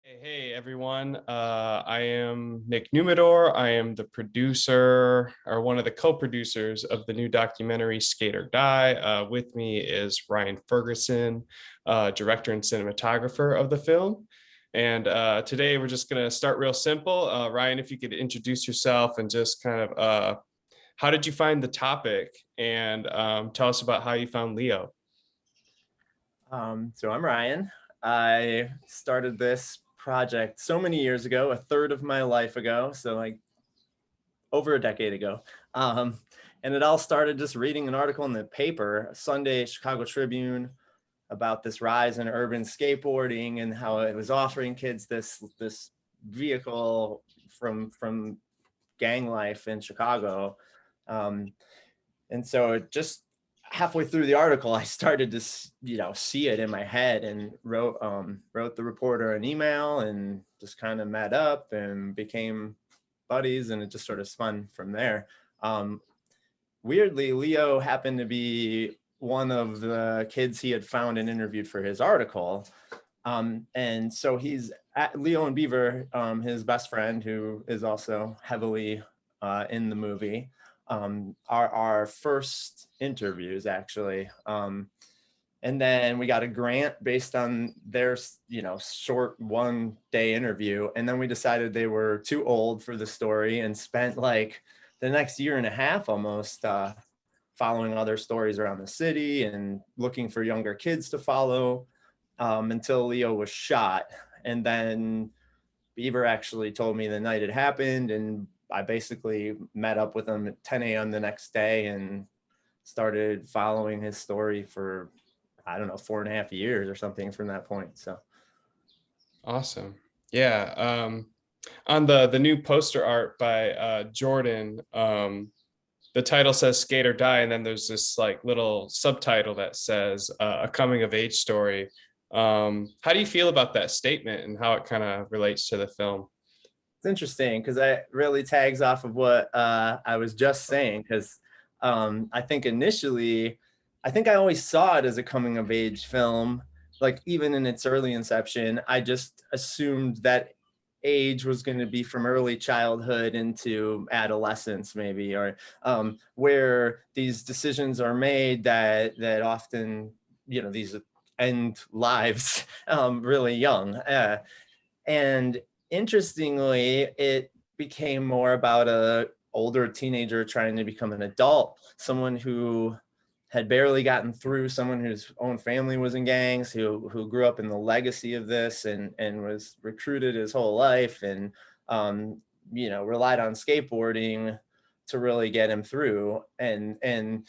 Hey everyone. I am Nick Nummerdor. I am the producer or one of the co-producers of the new documentary Skate or Die. With me is Ryan Ferguson, director and cinematographer of the film. And today we're just going to start real simple. Ryan, if you could introduce yourself and just kind of how did you find the topic and tell us about how you found Leo. So I'm Ryan. I started this project so many years ago, a third of my life ago, so like over a decade ago. Um, and it all started just reading an article in the paper, Sunday Chicago Tribune, about this rise in urban skateboarding and how it was offering kids this vehicle from gang life in Chicago. Um, and so it just halfway through the article, I started to see it in my head and wrote the reporter an email and just kind of met up and became buddies, and it just sort of spun from there. Um, Weirdly, Leo happened to be one of the kids he had found and interviewed for his article. And so he's at Leo and Beaver, his best friend, who is also heavily in the movie, are our first interviews, actually. And then we got a grant based on their, short 1-day interview. And then we decided they were too old for the story and spent like the next year and a half almost following other stories around the city and looking for younger kids to follow until Leo was shot. And then Beaver actually told me the night it happened, and I basically met up with him at 10 a.m. the next day and started following his story for, I don't know, 4.5 years or something from that point. So Awesome. Yeah. On the new poster art by Jordan, the title says "Skate or Die," and then there's this like little subtitle that says "A coming of age story." How do you feel about that statement and how it kind of relates to the film? it's interesting because it really tags off of what I was just saying. Because I think initially, I think I always saw it as a coming of age film. Like even in its early inception, I just assumed that age was going to be from early childhood into adolescence, maybe, or where these decisions are made that often, these end lives really young. And interestingly, it became more about a older teenager trying to become an adult, someone who had barely gotten through, someone whose own family was in gangs, who grew up in the legacy of this and was recruited his whole life and relied on skateboarding to really get him through. And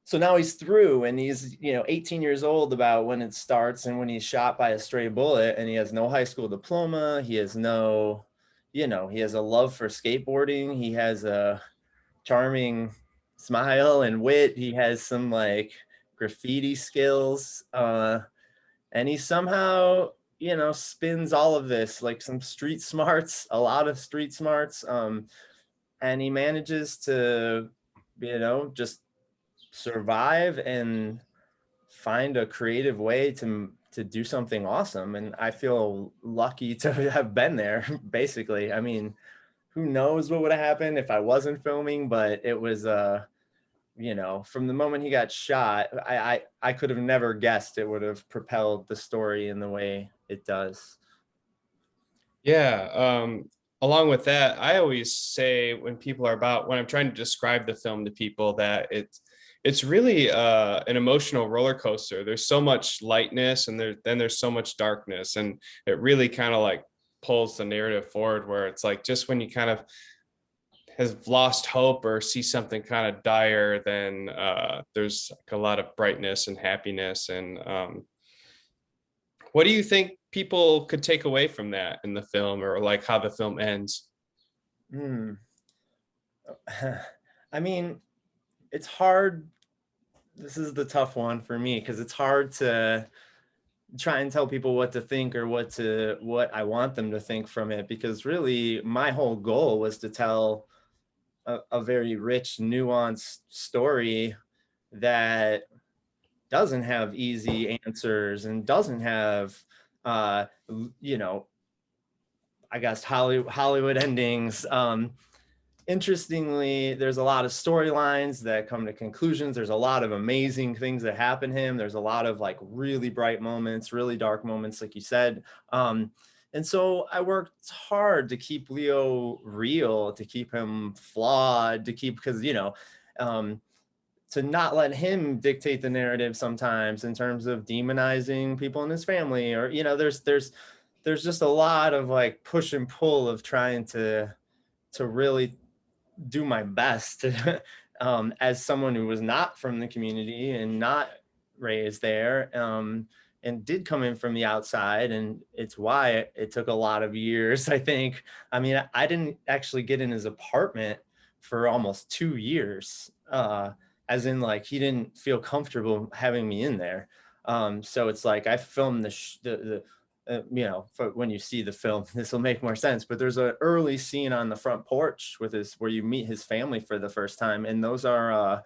so now he's through, and he's 18 years old about when it starts and when he's shot by a stray bullet, and he has no high school diploma. He has no, he has a love for skateboarding. He has a charming smile and wit. He has some like graffiti skills, and he somehow spins all of this like some street smarts, a lot of street smarts, and he manages to just survive and find a creative way to do something awesome. And I feel lucky to have been there. Basically, I mean, who knows what would have happened if I wasn't filming, but it was from the moment he got shot, I could have never guessed it would have propelled the story in the way it does. Yeah. Along with that, I always say when I'm trying to describe the film to people that it's really an emotional roller coaster. There's so much lightness and there's so much darkness, and it really kind of like pulls the narrative forward where it's like just when you kind of has lost hope or see something kind of dire, then there's like a lot of brightness and happiness. And what do you think people could take away from that in the film, or like how the film ends? Hmm. I mean, it's hard. This is the tough one for me because it's hard to try and tell people what to think or what I want them to think from it, because really my whole goal was to tell a very rich, nuanced story that doesn't have easy answers and doesn't have, uh, I guess Hollywood endings. Interestingly, there's a lot of storylines that come to conclusions. There's a lot of amazing things that happen to him. There's a lot of like really bright moments, really dark moments, like you said. And so I worked hard to keep Leo real, to keep him flawed, to keep, because, to not let him dictate the narrative sometimes in terms of demonizing people in his family, or, there's just a lot of like push and pull of trying to really do my best to, as someone who was not from the community and not raised there, and did come in from the outside. And it's why it took a lot of years, I think. I mean, I didn't actually get in his apartment for almost 2 years, as in like he didn't feel comfortable having me in there. So it's like I filmed the for when you see the film, this will make more sense. But there's an early scene on the front porch with where you meet his family for the first time, and those are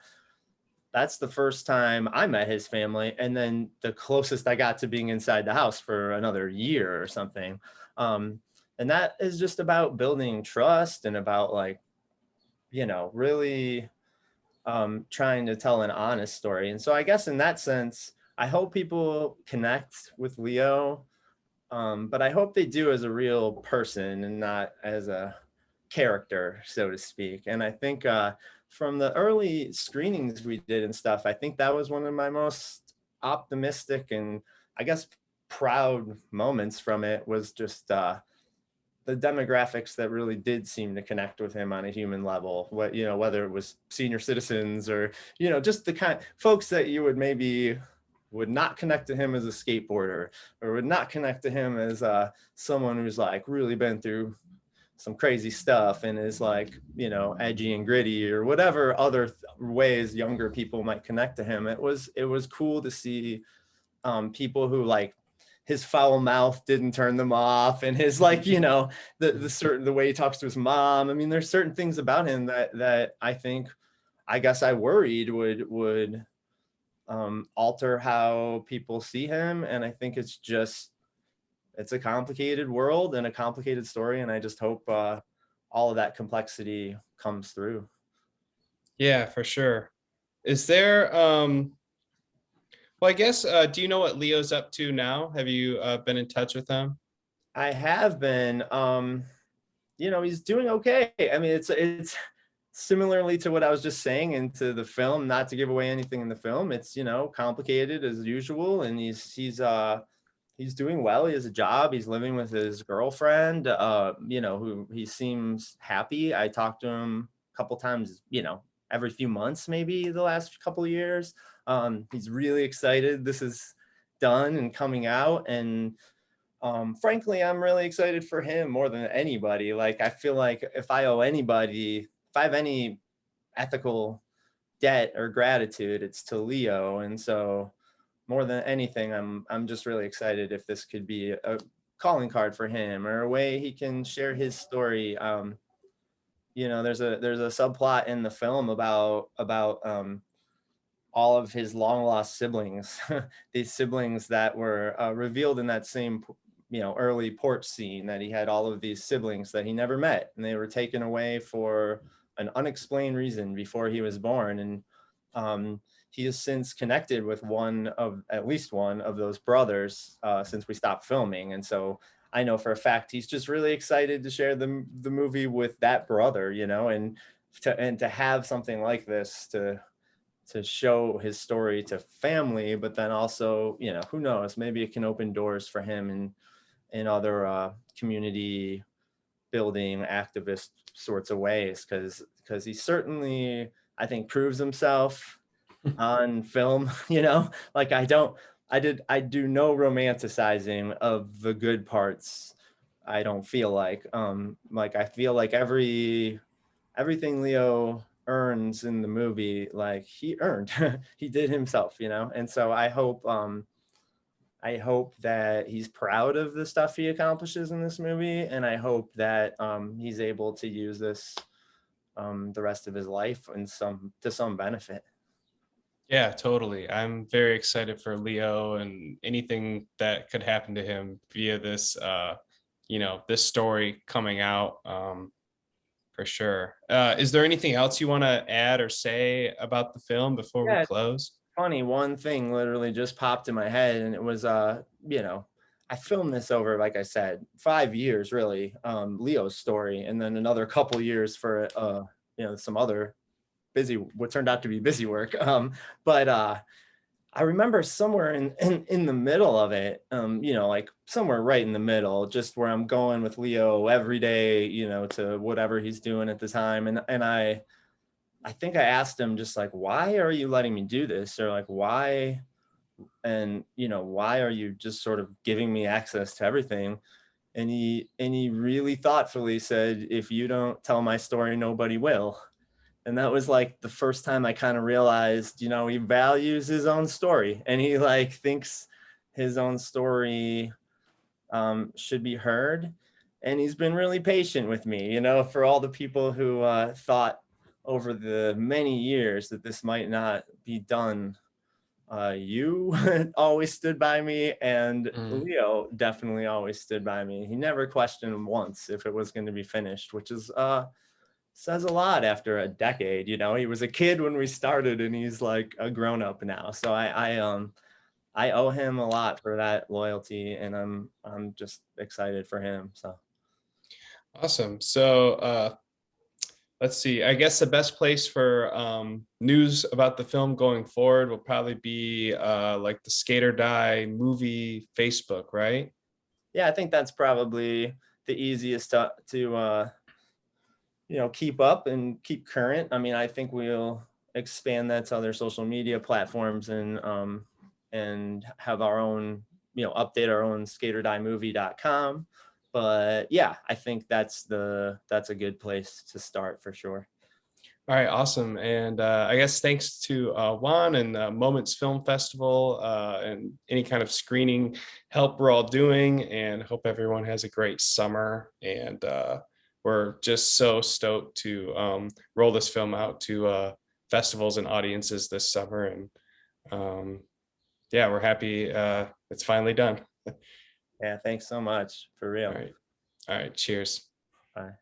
that's the first time I met his family, and then the closest I got to being inside the house for another year or something. And that is just about building trust and about like, really trying to tell an honest story. And so I guess in that sense, I hope people connect with Leo, but I hope they do as a real person and not as a character, so to speak. And I think from the early screenings we did and stuff, I think that was one of my most optimistic and I guess proud moments from it, was just the demographics that really did seem to connect with him on a human level. What, whether it was senior citizens or, just the kind of folks that you would not connect to him as a skateboarder, or would not connect to him as someone who's like really been through some crazy stuff and is like, edgy and gritty, or whatever other ways younger people might connect to him. It was cool to see people who like his foul mouth didn't turn them off, and his like, the way he talks to his mom. I mean, there's certain things about him that I think, I guess I worried would alter how people see him. And I think it's a complicated world and a complicated story. And I just hope all of that complexity comes through. Yeah, for sure. Is there, well, I guess, do you know what Leo's up to now? Have you been in touch with him? I have been, he's doing okay. I mean, it's similarly to what I was just saying into the film, not to give away anything in the film. It's, complicated as usual. And he's doing well. He has a job. He's living with his girlfriend, who he seems happy. I talked to him a couple times, every few months, maybe the last couple of years. He's really excited this is done and coming out. And frankly, I'm really excited for him more than anybody. Like, I feel like if I have any ethical debt or gratitude, it's to Leo. And so more than anything, I'm just really excited if this could be a calling card for him, or a way he can share his story. There's a subplot in the film about all of his long lost siblings, these siblings that were revealed in that same, early porch scene, that he had all of these siblings that he never met, and they were taken away for an unexplained reason before he was born. And he has since connected with at least one of those brothers since we stopped filming. And so I know for a fact he's just really excited to share the movie with that brother, and to have something like this to show his story to family. But then also, who knows, maybe it can open doors for him in other community building activist sorts of ways, because he certainly, I think, proves himself on film. Like, I do no romanticizing of the good parts. I don't feel like I feel like everything Leo earns in the movie, like he earned, he did himself, and so I hope that he's proud of the stuff he accomplishes in this movie, and I hope that he's able to use this the rest of his life to some benefit. Yeah, totally. I'm very excited for Leo and anything that could happen to him via this this story coming out, for sure. Is there anything else you want to add or say about the film before we Yeah, close? funny, one thing literally just popped in my head, and it was I filmed this over, like I said, 5 years really, Leo's story, and then another couple years for some other what turned out to be busy work. But I remember somewhere in the middle of it, like somewhere right in the middle, just where I'm going with Leo every day, to whatever he's doing at the time. And I think I asked him just like, why are you letting me do this? Or like, why? And, why are you just sort of giving me access to everything? And he really thoughtfully said, if you don't tell my story, nobody will. And that was like the first time I kind of realized, he values his own story, and he like thinks his own story should be heard. And he's been really patient with me, for all the people who thought over the many years that this might not be done. You always stood by me, and Mm. Leo definitely always stood by me. He never questioned once if it was going to be finished, which is says a lot after a decade. He was a kid when we started, and he's like a grown up now. So I owe him a lot for that loyalty, and I'm just excited for him. So Awesome. So let's see. I guess the best place for news about the film going forward will probably be like the Skate or Die movie Facebook, right? yeah, I think that's probably the easiest to keep up and keep current. I mean, I think we'll expand that to other social media platforms, and have our own, update our own skaterDieMovie.com. But yeah, I think that's a good place to start for sure. All right, awesome. And I guess thanks to Juan and Moments Film Festival and any kind of screening help we're all doing, and hope everyone has a great summer. And we're just so stoked to roll this film out to festivals and audiences this summer. And yeah, we're happy it's finally done. Yeah, thanks so much, for All real. right. All right. Cheers. Bye.